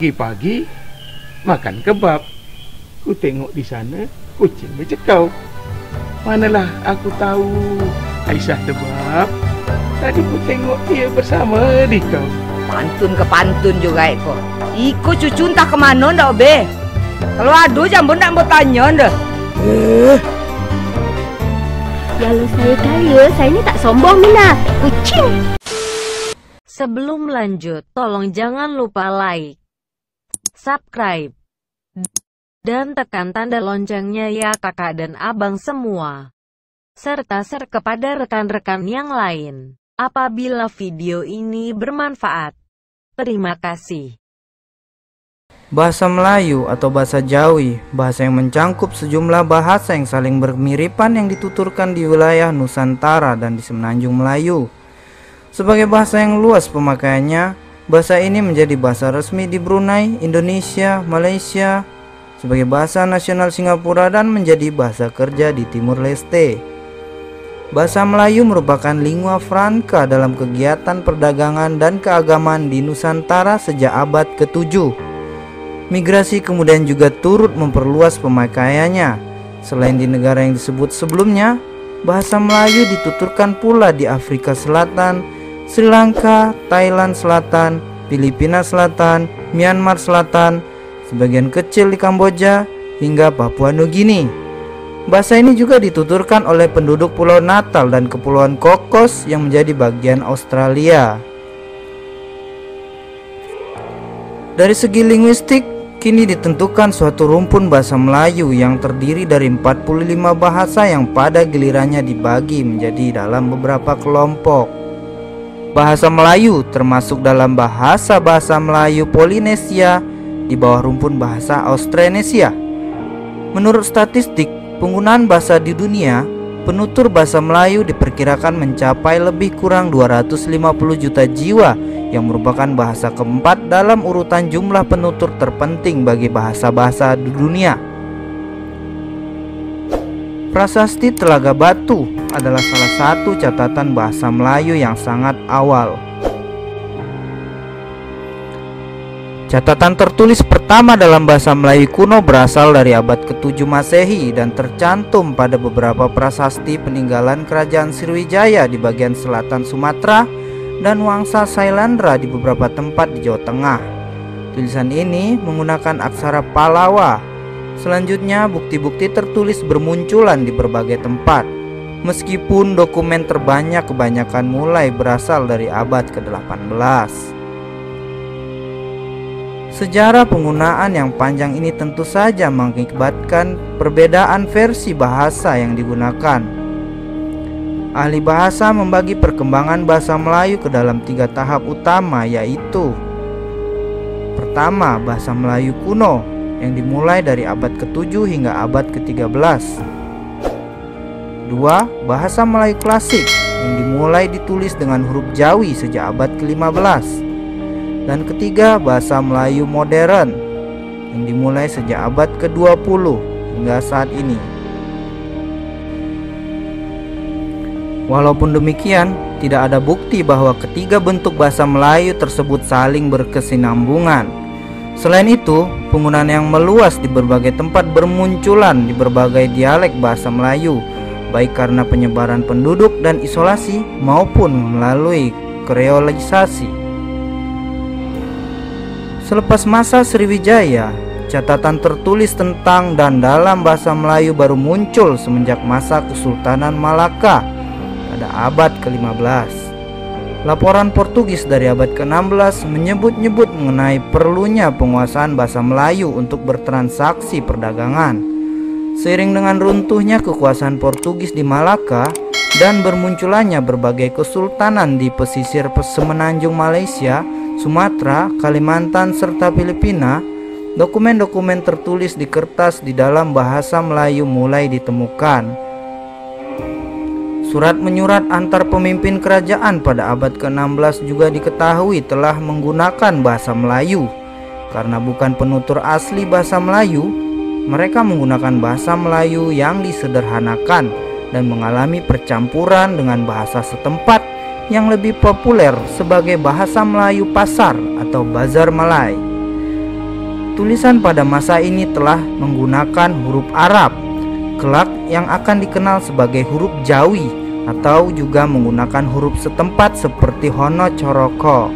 Pagi-pagi makan kebab. Ku tengok di sana kucing bercekau. Manalah aku tahu Aisyah tebab. Tadi ku tengok dia bersama di kau. Pantun ke pantun juga Iko. Iko cucu entah kemana ndak be. Kalau aduh jambon ndak mau tanya ndak. Kalau saya kaya, saya ni tak sombong Mina. Kucing. Sebelum lanjut, tolong jangan lupa like, subscribe, dan tekan tanda loncengnya ya kakak dan abang semua. Serta share kepada rekan-rekan yang lain. Apabila video ini bermanfaat. Terima kasih. Bahasa Melayu atau bahasa Jawi, bahasa yang mencangkup sejumlah bahasa yang saling bermiripan yang dituturkan di wilayah Nusantara dan di Semenanjung Melayu. Sebagai bahasa yang luas pemakaiannya, bahasa ini menjadi bahasa resmi di Brunei, Indonesia, Malaysia, sebagai bahasa nasional Singapura dan menjadi bahasa kerja di Timur Leste. Bahasa Melayu merupakan lingua franca dalam kegiatan perdagangan dan keagamaan di Nusantara sejak abad ke-7. Migrasi kemudian juga turut memperluas pemakaiannya. Selain di negara yang disebut sebelumnya, bahasa Melayu dituturkan pula di Afrika Selatan, Sri Lanka, Thailand Selatan, Filipina Selatan, Myanmar Selatan, sebagian kecil di Kamboja, hingga Papua Nugini. Bahasa ini juga dituturkan oleh penduduk Pulau Natal dan Kepulauan Cocos yang menjadi bagian Australia. Dari segi linguistik, kini ditentukan suatu rumpun bahasa Melayu yang terdiri dari 45 bahasa yang pada gilirannya dibagi menjadi dalam beberapa kelompok. Bahasa Melayu termasuk dalam bahasa-bahasa Melayu Polinesia di bawah rumpun bahasa Austronesia. Menurut statistik penggunaan bahasa di dunia, penutur bahasa Melayu diperkirakan mencapai lebih kurang 250 juta jiwa yang merupakan bahasa keempat dalam urutan jumlah penutur terpenting bagi bahasa-bahasa di dunia. Prasasti Telaga Batu adalah salah satu catatan bahasa Melayu yang sangat awal. Catatan tertulis pertama dalam bahasa Melayu kuno berasal dari abad ke-7 Masehi dan tercantum pada beberapa prasasti peninggalan Kerajaan Sriwijaya di bagian selatan Sumatera dan Wangsa Sailandra di beberapa tempat di Jawa Tengah. Tulisan ini menggunakan aksara Pallawa. Selanjutnya, bukti-bukti tertulis bermunculan di berbagai tempat. Meskipun dokumen terbanyak kebanyakan mulai berasal dari abad ke-18. Sejarah penggunaan yang panjang ini tentu saja mengakibatkan perbedaan versi bahasa yang digunakan. Ahli bahasa membagi perkembangan bahasa Melayu ke dalam 3 tahap utama, yaitu: pertama, bahasa Melayu kuno yang dimulai dari abad ke-7 hingga abad ke-13. Dua, bahasa Melayu klasik yang dimulai ditulis dengan huruf Jawi sejak abad ke-15. Dan ketiga, bahasa Melayu modern yang dimulai sejak abad ke-20 hingga saat ini. Walaupun demikian, tidak ada bukti bahwa ketiga bentuk bahasa Melayu tersebut saling berkesinambungan. Selain itu, penggunaan yang meluas di berbagai tempat bermunculan di berbagai dialek bahasa Melayu, baik karena penyebaran penduduk dan isolasi maupun melalui kreolisasi. Selepas masa Sriwijaya, catatan tertulis tentang dan dalam bahasa Melayu baru muncul semenjak masa Kesultanan Malaka pada abad ke-15. Laporan Portugis dari abad ke-16 menyebut-nyebut mengenai perlunya penguasaan bahasa Melayu untuk bertransaksi perdagangan. Seiring dengan runtuhnya kekuasaan Portugis di Malaka dan bermunculannya berbagai kesultanan di pesisir semenanjung Malaysia, Sumatera, Kalimantan, serta Filipina, dokumen-dokumen tertulis di kertas di dalam bahasa Melayu mulai ditemukan. Surat menyurat antar pemimpin kerajaan pada abad ke-16 juga diketahui telah menggunakan bahasa Melayu. Karena bukan penutur asli bahasa Melayu, mereka menggunakan bahasa Melayu yang disederhanakan dan mengalami percampuran dengan bahasa setempat yang lebih populer sebagai bahasa Melayu pasar atau Bazar Malay. Tulisan pada masa ini telah menggunakan huruf Arab, kelak yang akan dikenal sebagai huruf Jawi, atau juga menggunakan huruf setempat seperti Hono Coroko.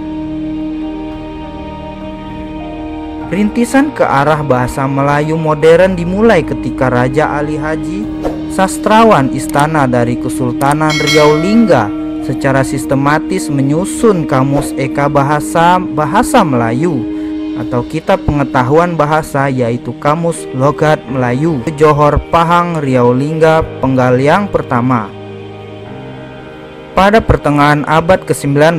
Rintisan ke arah bahasa Melayu modern dimulai ketika Raja Ali Haji, sastrawan istana dari Kesultanan Riau Lingga, secara sistematis menyusun Kamus Eka Bahasa Melayu atau Kitab Pengetahuan Bahasa, yaitu Kamus Logat Melayu Johor Pahang Riau Lingga Penggaliang pertama. Pada pertengahan abad ke-19,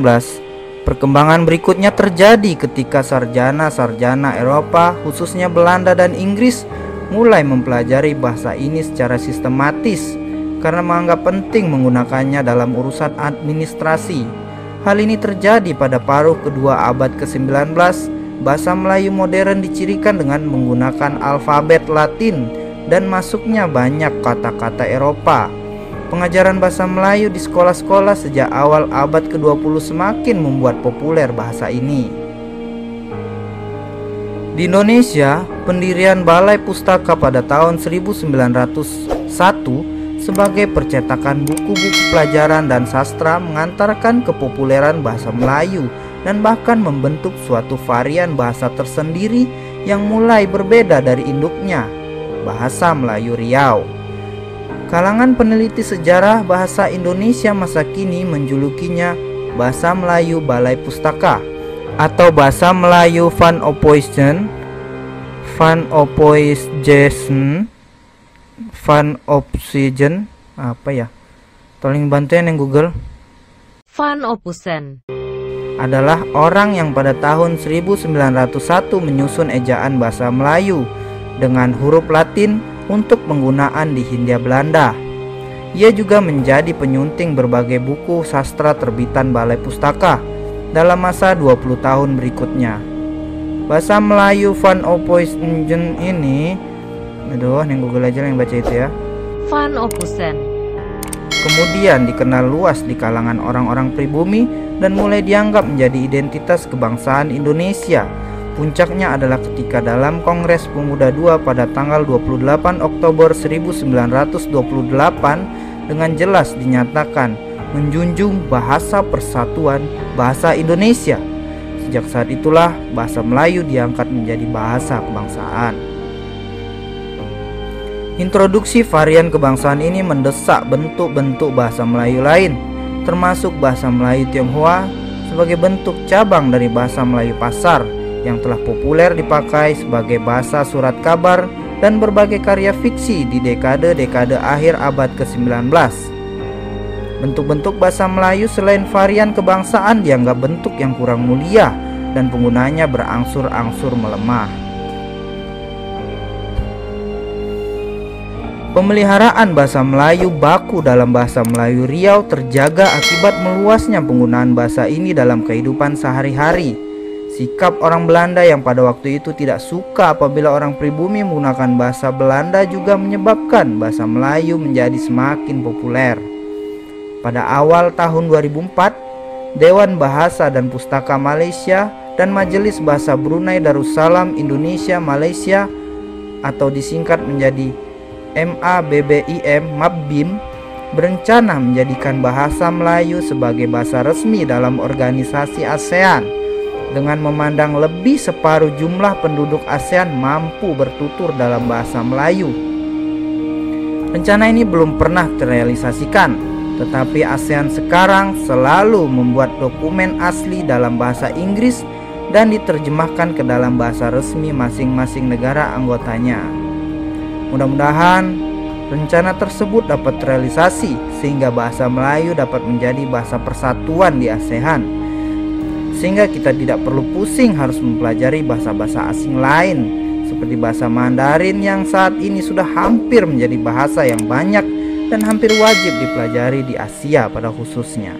perkembangan berikutnya terjadi ketika sarjana-sarjana Eropa, khususnya Belanda dan Inggris, mulai mempelajari bahasa ini secara sistematis karena menganggap penting menggunakannya dalam urusan administrasi. Hal ini terjadi pada paruh kedua abad ke-19. Bahasa Melayu modern dicirikan dengan menggunakan alfabet Latin dan masuknya banyak kata-kata Eropa. Pengajaran bahasa Melayu di sekolah-sekolah sejak awal abad ke-20 semakin membuat populer bahasa ini. Di Indonesia, pendirian Balai Pustaka pada tahun 1901 sebagai percetakan buku-buku pelajaran dan sastra mengantarkan kepopuleran bahasa Melayu dan bahkan membentuk suatu varian bahasa tersendiri yang mulai berbeda dari induknya, bahasa Melayu Riau. Kalangan peneliti sejarah bahasa Indonesia masa kini menjulukinya bahasa Melayu Balai Pustaka atau bahasa Melayu Van Ophuijsen, apa ya? Tolong bantuin yang Google. Van Ophuijsen adalah orang yang pada tahun 1901 menyusun ejaan bahasa Melayu dengan huruf Latin untuk penggunaan di Hindia Belanda. Ia juga menjadi penyunting berbagai buku sastra terbitan Balai Pustaka dalam masa 20 tahun berikutnya. Bahasa Melayu Van Ophuijsen ini, yang Google aja yang baca itu ya. Van Ophuijsen Kemudian dikenal luas di kalangan orang-orang pribumi dan mulai dianggap menjadi identitas kebangsaan Indonesia. Puncaknya adalah ketika dalam Kongres Pemuda II pada tanggal 28 Oktober 1928 dengan jelas dinyatakan menjunjung bahasa persatuan bahasa Indonesia. Sejak saat itulah bahasa Melayu diangkat menjadi bahasa kebangsaan. Introduksi varian kebangsaan ini mendesak bentuk-bentuk bahasa Melayu lain, termasuk bahasa Melayu Tionghoa sebagai bentuk cabang dari bahasa Melayu Pasar yang telah populer dipakai sebagai bahasa surat kabar dan berbagai karya fiksi di dekade-dekade akhir abad ke-19. Bentuk-bentuk bahasa Melayu selain varian kebangsaan dianggap bentuk yang kurang mulia dan penggunanya berangsur-angsur melemah. Pemeliharaan bahasa Melayu baku dalam bahasa Melayu Riau terjaga akibat meluasnya penggunaan bahasa ini dalam kehidupan sehari-hari. Sikap orang Belanda yang pada waktu itu tidak suka apabila orang pribumi menggunakan bahasa Belanda juga menyebabkan bahasa Melayu menjadi semakin populer. Pada awal tahun 2004, Dewan Bahasa dan Pustaka Malaysia dan Majelis Bahasa Brunei Darussalam Indonesia Malaysia atau disingkat menjadi MABBIM berencana menjadikan bahasa Melayu sebagai bahasa resmi dalam organisasi ASEAN dengan memandang lebih separuh jumlah penduduk ASEAN mampu bertutur dalam bahasa Melayu. Rencana ini belum pernah terrealisasikan, tetapi ASEAN sekarang selalu membuat dokumen asli dalam bahasa Inggris dan diterjemahkan ke dalam bahasa resmi masing-masing negara anggotanya. Mudah-mudahan rencana tersebut dapat terrealisasi sehingga bahasa Melayu dapat menjadi bahasa persatuan di ASEAN, sehingga kita tidak perlu pusing harus mempelajari bahasa-bahasa asing lain seperti bahasa Mandarin yang saat ini sudah hampir menjadi bahasa yang banyak dan hampir wajib dipelajari di Asia pada khususnya.